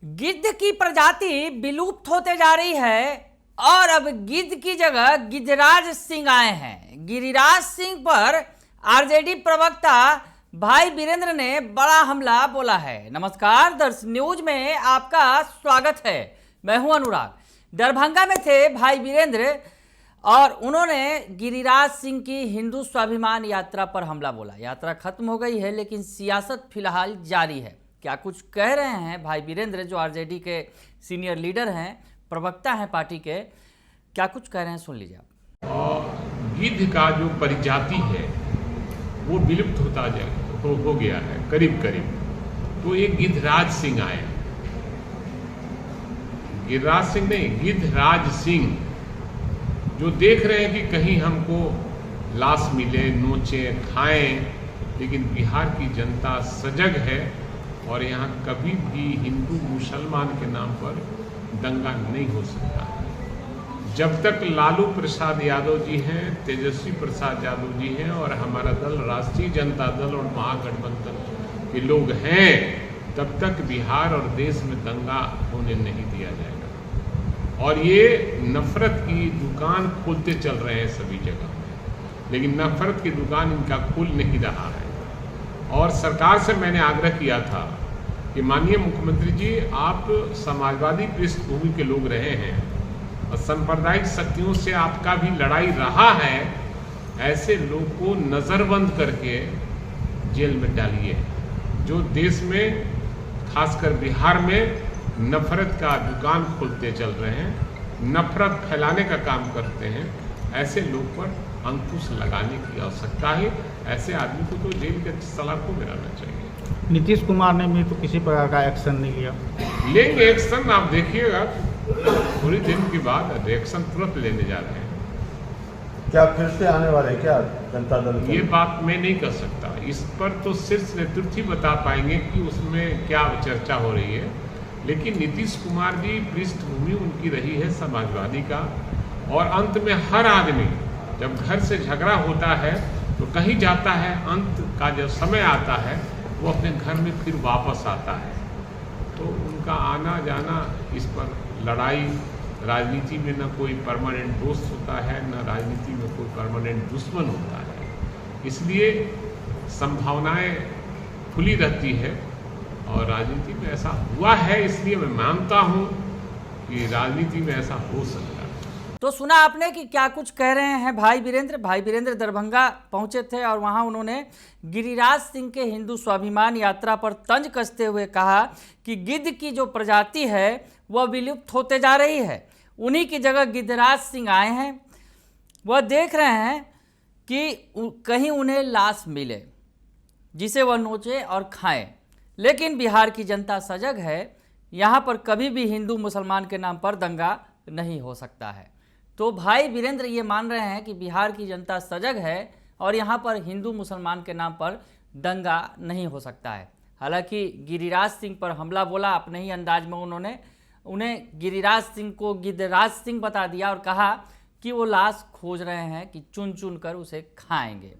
गिद्ध की प्रजाति विलुप्त होते जा रही है और अब गिद्ध की जगह गिद्धराज सिंह आए हैं। गिरिराज सिंह पर आरजेडी प्रवक्ता भाई वीरेंद्र ने बड़ा हमला बोला है। नमस्कार, दर्श न्यूज में आपका स्वागत है। मैं हूं अनुराग। दरभंगा में थे भाई वीरेंद्र और उन्होंने गिरिराज सिंह की हिंदू स्वाभिमान यात्रा पर हमला बोला। यात्रा खत्म हो गई है लेकिन सियासत फिलहाल जारी है। क्या कुछ कह रहे हैं भाई वीरेंद्र, जो आरजेडी के सीनियर लीडर हैं, प्रवक्ता हैं पार्टी के, क्या कुछ कह रहे हैं सुन लीजिए आप। गिद्ध का जो प्रजाति है वो विलुप्त हो गया है करीब करीब। तो ये गिद्धराज सिंह आए, गिरिराज सिंह नहीं, गिद्धराज सिंह, जो देख रहे हैं कि कहीं हमको लाश मिले, नोचे, खाएं। लेकिन बिहार की जनता सजग है और यहाँ कभी भी हिंदू मुसलमान के नाम पर दंगा नहीं हो सकता है। जब तक लालू प्रसाद यादव जी हैं, तेजस्वी प्रसाद यादव जी हैं और हमारा दल राष्ट्रीय जनता दल और महागठबंधन के लोग हैं, तब तक बिहार और देश में दंगा होने नहीं दिया जाएगा। और ये नफरत की दुकान खोलते चल रहे हैं सभी जगह में, लेकिन नफरत की दुकान इनका खुल नहीं रहा है। और सरकार से मैंने आग्रह किया था कि माननीय मुख्यमंत्री जी, आप समाजवादी पृष्ठभूमि के लोग रहे हैं और सांप्रदायिक शक्तियों से आपका भी लड़ाई रहा है। ऐसे लोग को नज़रबंद करके जेल में डालिए, जो देश में खासकर बिहार में नफरत का दुकान खोलते चल रहे हैं, नफरत फैलाने का काम करते हैं। ऐसे लोग पर अंकुश लगाने की आवश्यकता है। ऐसे आदमी को तो जेल के सलाखों में रहना चाहिए। नीतीश कुमार ने भी तो किसी प्रकार का एक्शन नहीं लिया। लेंगे एक्शन, आप देखिएगा थोड़ी दिन के बाद रिएक्शन तुरंत लेने जा रहे हैं। क्या फिर से आने वाले क्या जनता दल? ये बात मैं नहीं कर सकता, इस पर तो शीर्ष नेतृत्व ही बता पाएंगे कि उसमें क्या चर्चा हो रही है। लेकिन नीतीश कुमार जी, पृष्ठभूमि उनकी रही है समाजवादी का, और अंत में हर आदमी जब घर से झगड़ा होता है तो कहीं जाता है, अंत का जब समय आता है वो अपने घर में फिर वापस आता है। तो उनका आना जाना, इस पर लड़ाई, राजनीति में न कोई परमानेंट दोस्त होता है, न राजनीति में कोई परमानेंट दुश्मन होता है। इसलिए संभावनाएं खुली रहती है और राजनीति में ऐसा हुआ है, इसलिए मैं मानता हूं कि राजनीति में ऐसा हो सकता है। तो सुना आपने कि क्या कुछ कह रहे हैं भाई वीरेंद्र। भाई वीरेंद्र दरभंगा पहुंचे थे और वहां उन्होंने गिरिराज सिंह के हिंदू स्वाभिमान यात्रा पर तंज कसते हुए कहा कि गिद्ध की जो प्रजाति है वह विलुप्त होते जा रही है। उन्हीं की जगह गिद्धराज सिंह आए हैं। वह देख रहे हैं कि कहीं उन्हें लाश मिले जिसे वह नोचे और खाएं। लेकिन बिहार की जनता सजग है, यहाँ पर कभी भी हिंदू मुसलमान के नाम पर दंगा नहीं हो सकता है। तो भाई वीरेंद्र ये मान रहे हैं कि बिहार की जनता सजग है और यहाँ पर हिंदू मुसलमान के नाम पर दंगा नहीं हो सकता है। हालांकि गिरिराज सिंह पर हमला बोला अपने ही अंदाज में उन्होंने उन्हें गिरिराज सिंह को गिद्धराज सिंह बता दिया और कहा कि वो लाश खोज रहे हैं कि चुन चुन कर उसे खाएंगे।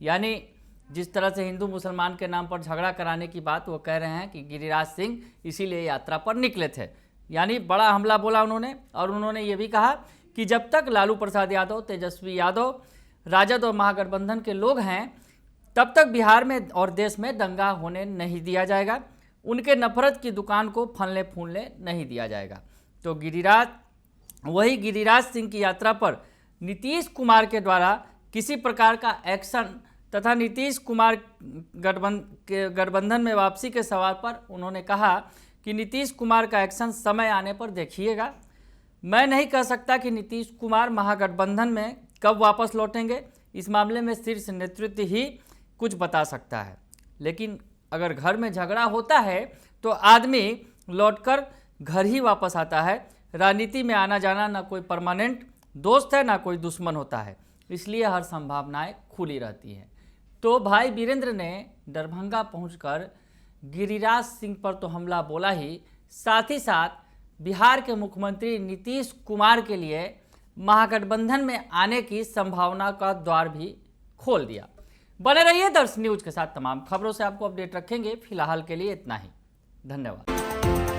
यानी जिस तरह से हिंदू मुसलमान के नाम पर झगड़ा कराने की बात वो कह रहे हैं कि गिरिराज सिंह इसीलिए यात्रा पर निकले थे। यानी बड़ा हमला बोला उन्होंने। और उन्होंने ये भी कहा कि जब तक लालू प्रसाद यादव, तेजस्वी यादव, राजद और महागठबंधन के लोग हैं, तब तक बिहार में और देश में दंगा होने नहीं दिया जाएगा। उनके नफरत की दुकान को फलने फूलने नहीं दिया जाएगा। तो वही गिरिराज सिंह की यात्रा पर नीतीश कुमार के द्वारा किसी प्रकार का एक्शन तथा नीतीश कुमार गठबंधन में वापसी के सवाल पर उन्होंने कहा कि नीतीश कुमार का एक्शन समय आने पर देखिएगा। मैं नहीं कह सकता कि नीतीश कुमार महागठबंधन में कब वापस लौटेंगे। इस मामले में शीर्ष नेतृत्व ही कुछ बता सकता है। लेकिन अगर घर में झगड़ा होता है तो आदमी लौटकर घर ही वापस आता है। राजनीति में आना जाना ना कोई परमानेंट दोस्त है, ना कोई दुश्मन होता है। इसलिए हर संभावनाएं खुली रहती हैं। तो भाई वीरेंद्र ने दरभंगा पहुंचकर गिरिराज सिंह पर तो हमला बोला ही, साथ ही साथ बिहार के मुख्यमंत्री नीतीश कुमार के लिए महागठबंधन में आने की संभावना का द्वार भी खोल दिया। बने रहिए दर्श न्यूज के साथ। तमाम खबरों से आपको अपडेट रखेंगे। फिलहाल के लिए इतना ही। धन्यवाद।